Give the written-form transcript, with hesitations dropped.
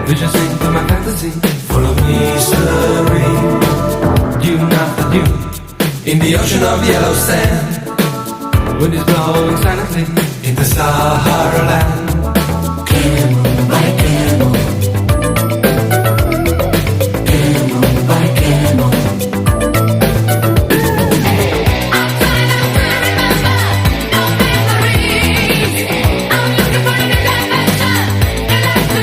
Vision sing to my fantasy, full of mystery. Dune after dune, in the ocean of yellow sand. Wind is blowing silently in the Sahara land.